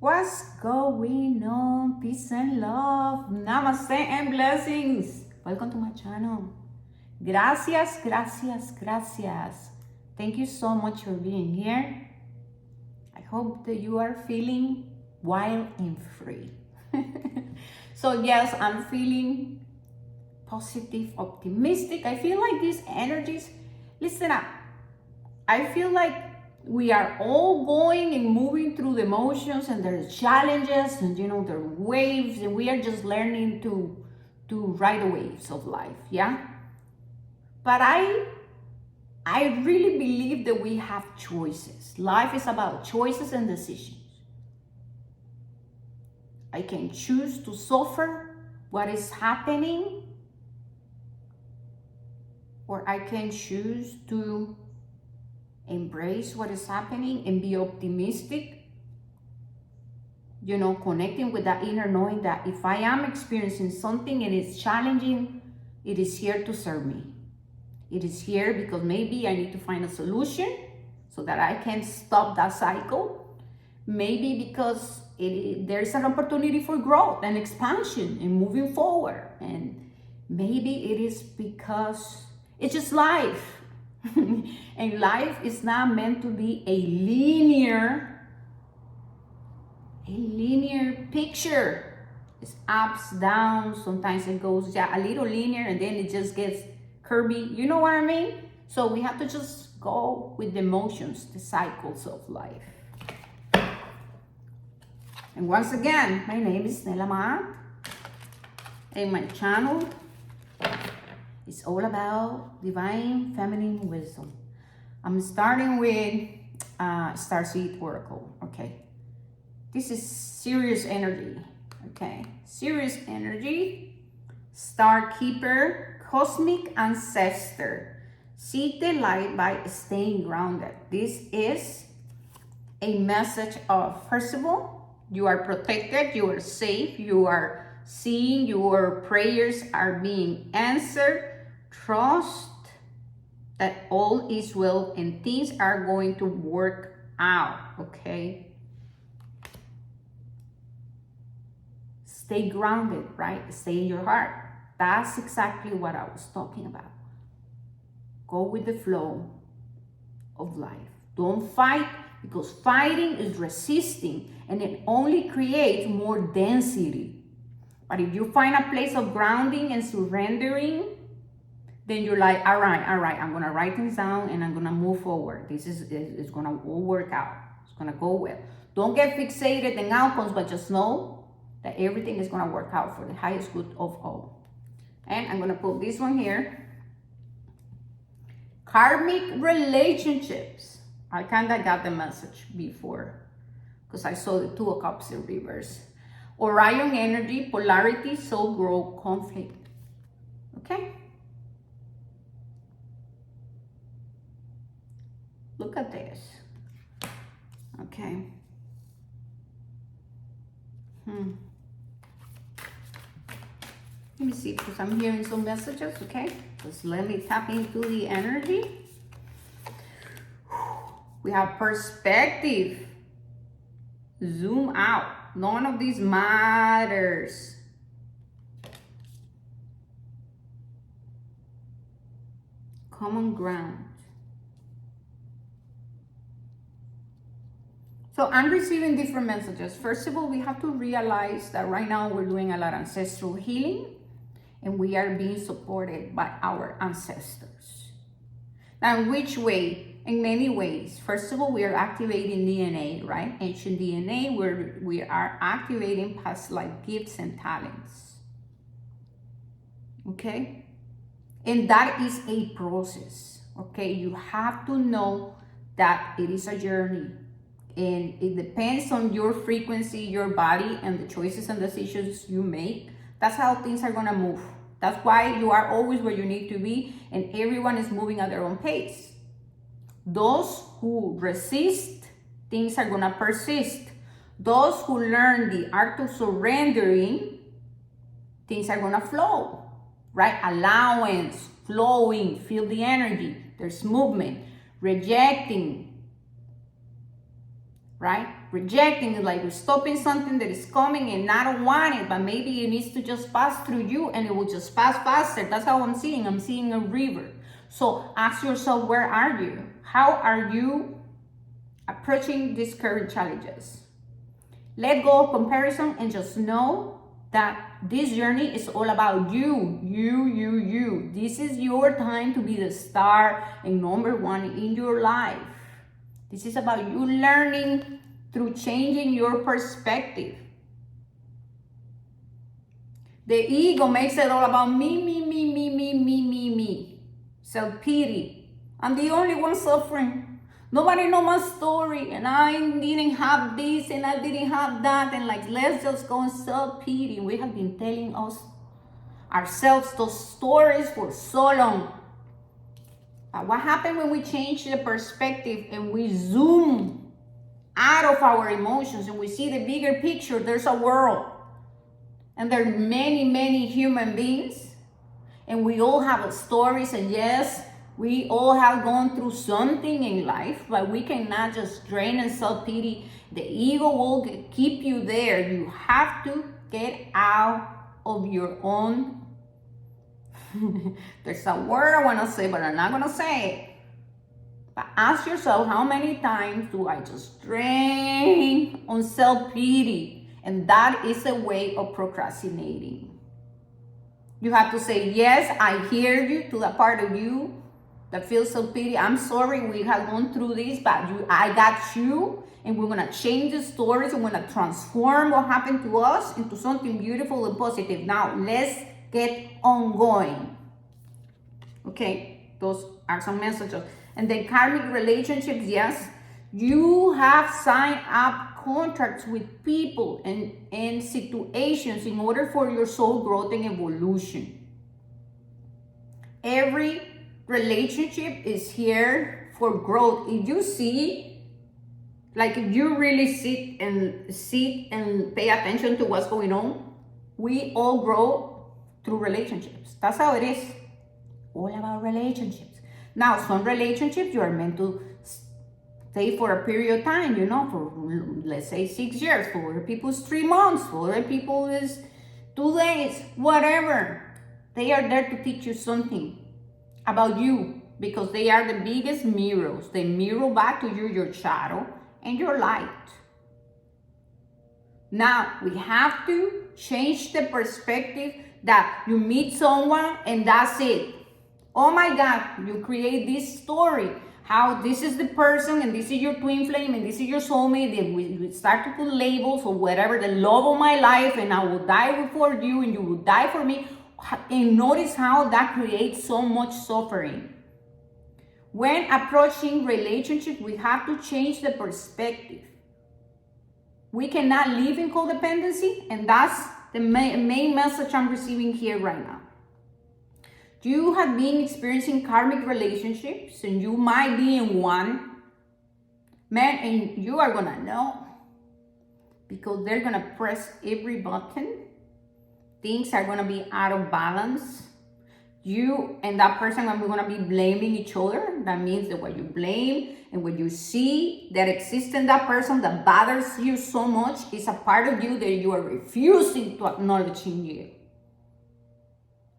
What's going on? Peace and love. Namaste and blessings. Welcome to my channel. Gracias, gracias, gracias. Thank you so much for being here. I hope that you are feeling wild and free. So yes, I'm feeling positive, optimistic. I feel like these energies, listen up. I feel like we are all going and moving through the emotions, and there's challenges, and there are waves, and we are just learning to ride the waves of life, yeah? But I really believe that we have choices. Life is about choices and decisions. I can choose to suffer what is happening, or I can choose to embrace what is happening and be optimistic, connecting with that inner knowing that if I am experiencing something and it's challenging, it is here to serve me. It is here because maybe I need to find a solution so that I can stop that cycle. Maybe because there's an opportunity for growth and expansion and moving forward. And maybe it is because it's just life. And life is not meant to be a linear picture. It's ups, downs. Sometimes it goes a little linear and then it just gets curvy. You know what I mean? So we have to just go with the emotions, the cycles of life. And once again, my name is NELA MAAT, and my channel is all about divine feminine wisdom. I'm starting with Starseed Oracle, okay? This is serious energy, okay? Serious energy, Star Keeper, Cosmic Ancestor. Seek the light by staying grounded. This is a message of, first of all, you are protected, you are safe, you are seeing, your prayers are being answered. Trust that all is well and things are going to work out, okay? Stay grounded, right? Stay in your heart. That's exactly what I was talking about. Go with the flow of life. Don't fight, because fighting is resisting and it only creates more density. But if you find a place of grounding and surrendering, then you're like, all right, I'm gonna write things down and I'm gonna move forward. This is gonna all work out. It's gonna go well. Don't get fixated in outcomes, but just know that everything is gonna work out for the highest good of all. And I'm gonna put this one here. Karmic relationships. I kinda got the message before because I saw the Two of Cups in reverse. Orion energy, polarity, soul growth, conflict. Okay? Look at this. Okay. Let me see, because I'm hearing some messages, okay? Just let me tap into the energy. We have perspective. Zoom out. None of these matters. Common ground. So I'm receiving different messages. First of all, we have to realize that right now we're doing a lot of ancestral healing and we are being supported by our ancestors. Now, in which way? In many ways. First of all, we are activating DNA, right? Ancient DNA, where we are activating past life gifts and talents. Okay? And that is a process, okay? You have to know that it is a journey. And it depends on your frequency, your body, and the choices and decisions you make. That's how things are gonna move. That's why you are always where you need to be, and everyone is moving at their own pace. Those who resist, things are gonna persist. Those who learn the art of surrendering, things are gonna flow, right? Allowance, flowing, feel the energy. There's movement. Rejecting, right? rejecting it, like we're stopping something that is coming and I don't want it, but maybe it needs to just pass through you and it will just pass faster. That's how I'm seeing a river. So ask yourself, where are you? How are you approaching these current challenges? Let go of comparison and just know that this journey is all about you. This is your time to be the star and number one in your life. This is about you learning through changing your perspective. The ego makes it all about me. Self-pity. I'm the only one suffering. Nobody knows my story, and I didn't have this, and I didn't have that, and like, let's just go and self-pity. We have been telling ourselves those stories for so long. But what happened when we change the perspective and we zoom out of our emotions and we see the bigger picture? There's a world, and there are many human beings, and we all have stories, and yes, we all have gone through something in life, but we cannot just drain and self-pity. The ego will keep you there. You have to get out of your own. There's a word I want to say, but I'm not going to say it. But ask yourself, how many times do I just drain on self-pity? And that is a way of procrastinating. You have to say, yes, I hear you, to the part of you that feels self-pity. I'm sorry we have gone through this, but I got you, and we're going to change the stories, and we're going to transform what happened to us into something beautiful and positive. Now, let's get on going. Okay, those are some messages. And then karmic relationships, yes, you have signed up contracts with people and situations in order for your soul growth and evolution. Every relationship is here for growth. If you see, like if you really sit and pay attention to what's going on, we all grow through relationships. That's how it is. All about relationships. Now, some relationships you are meant to stay for a period of time, for let's say 6 years. For other people it's 3 months. For other people it's 2 days, whatever. They are there to teach you something about you, because they are the biggest mirrors. They mirror back to you your shadow and your light. Now, we have to change the perspective that you meet someone and that's it. Oh my God, you create this story, how this is the person and this is your twin flame and this is your soulmate, and we start to put labels or whatever, the love of my life, and I will die for you and you will die for me. And notice how that creates so much suffering. When approaching relationships, we have to change the perspective. We cannot live in codependency, and that's the main message I'm receiving here right now. You have been experiencing karmic relationships, and you might be in one, man, and you are gonna know, because they're gonna press every button. Things are gonna be out of balance. You and that person are gonna be blaming each other. That means that what you blame and what you see that exists in that person that bothers you so much is a part of you that you are refusing to acknowledge in you.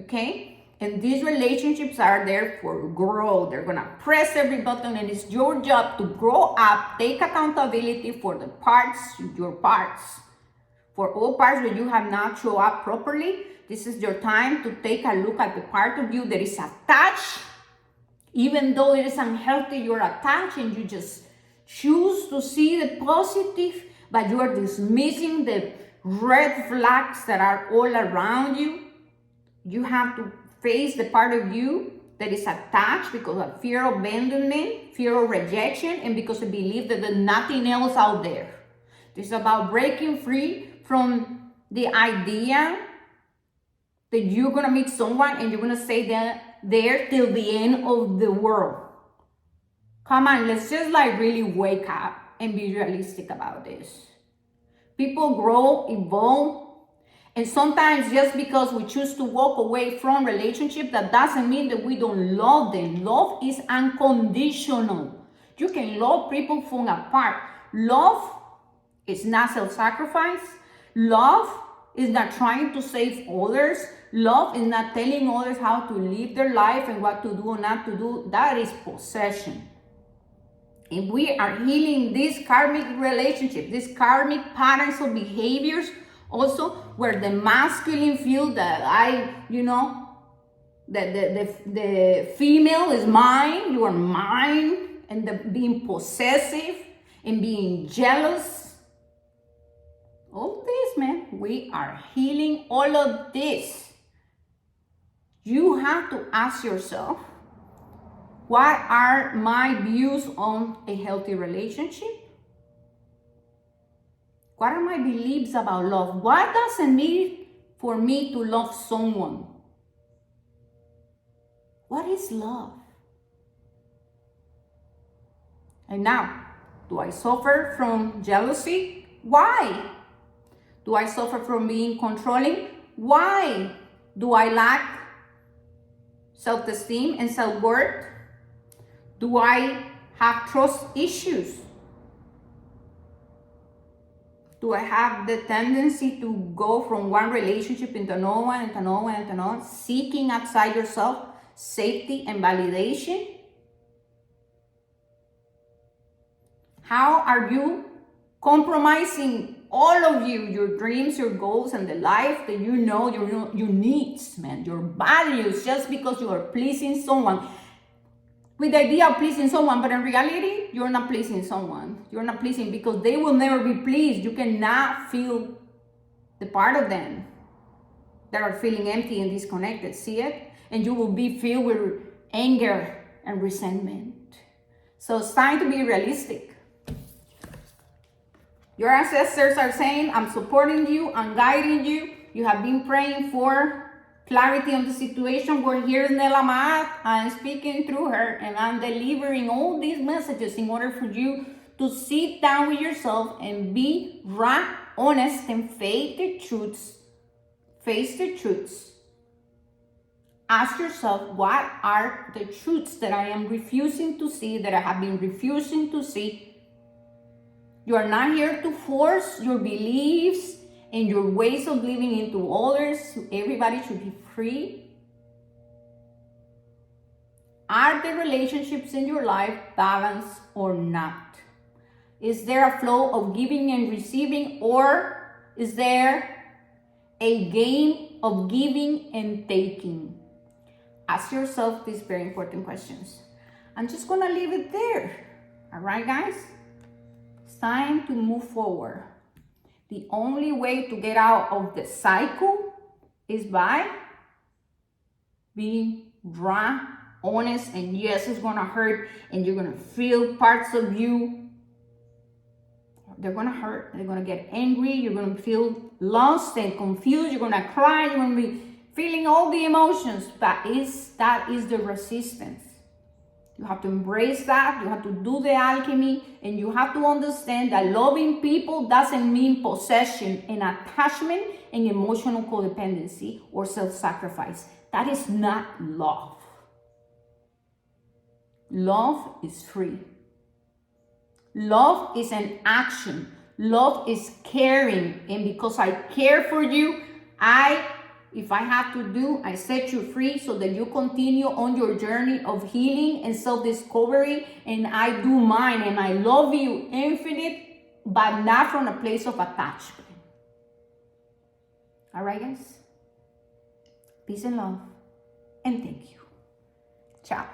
Okay? And these relationships are there for growth. They're gonna press every button, and it's your job to grow up, take accountability for the parts, your parts. For all parts that you have not shown up properly, this is your time to take a look at the part of you that is attached. Even though it is unhealthy, you're attached, and you just choose to see the positive, but you are dismissing the red flags that are all around you. You have to face the part of you that is attached because of fear of abandonment, fear of rejection, and because of belief that there's nothing else out there. This is about breaking free from the idea that you're gonna meet someone and you're gonna stay there till the end of the world. Come on, let's just really wake up and be realistic about this. People grow, evolve, and sometimes just because we choose to walk away from relationships, that doesn't mean that we don't love them. Love is unconditional. You can love people from apart. Love It's not self-sacrifice. Love is not trying to save others. Love is not telling others how to live their life and what to do or not to do. That is possession. If we are healing this karmic relationship, these karmic patterns of behaviors, also where the masculine feel that the female is mine, you are mine, and the being possessive and being jealous. All this, man, we are healing all of this. You have to ask yourself, what are my views on a healthy relationship? What are my beliefs about love? What does it mean for me to love someone? What is love? And now, do I suffer from jealousy? Why? Do I suffer from being controlling? Why? Do I lack self-esteem and self-worth? Do I have trust issues? Do I have the tendency to go from one relationship into another one, into another one, into another one, seeking outside yourself safety and validation? How are you compromising all of you, your dreams, your goals, and the life that you know, your needs, man, your values, just because you are pleasing someone? With the idea of pleasing someone, but in reality, you're not pleasing someone. You're not pleasing because they will never be pleased. You cannot feel the part of them that are feeling empty and disconnected. See it? And you will be filled with anger and resentment. So it's time to be realistic. Your ancestors are saying, I'm supporting you, I'm guiding you. You have been praying for clarity on the situation. We're here in NELA MAAT. I'm speaking through her and I'm delivering all these messages in order for you to sit down with yourself and be right, honest, and face the truths. Face the truths. Ask yourself, what are the truths that I am refusing to see, that I have been refusing to see? You are not here to force your beliefs and your ways of living into others. Everybody should be free. Are the relationships in your life balanced or not? Is there a flow of giving and receiving, or is there a game of giving and taking? Ask yourself these very important questions. I'm just gonna leave it there. All right, guys? It's time to move forward. The only way to get out of the cycle is by being raw, honest, and yes, it's gonna hurt, and you're gonna feel parts of you. They're gonna hurt, they're gonna get angry, you're gonna feel lost and confused, you're gonna cry, you're gonna be feeling all the emotions. That is the resistance. You have to embrace that. You have to do the alchemy, and you have to understand that loving people doesn't mean possession and attachment and emotional codependency or self-sacrifice. That is not love. Love is free. Love is an action. Love is caring. And because I care for you, if I have to do, I set you free so that you continue on your journey of healing and self-discovery, and I do mine, and I love you infinite, but not from a place of attachment. All right, guys? Peace and love, and thank you. Ciao.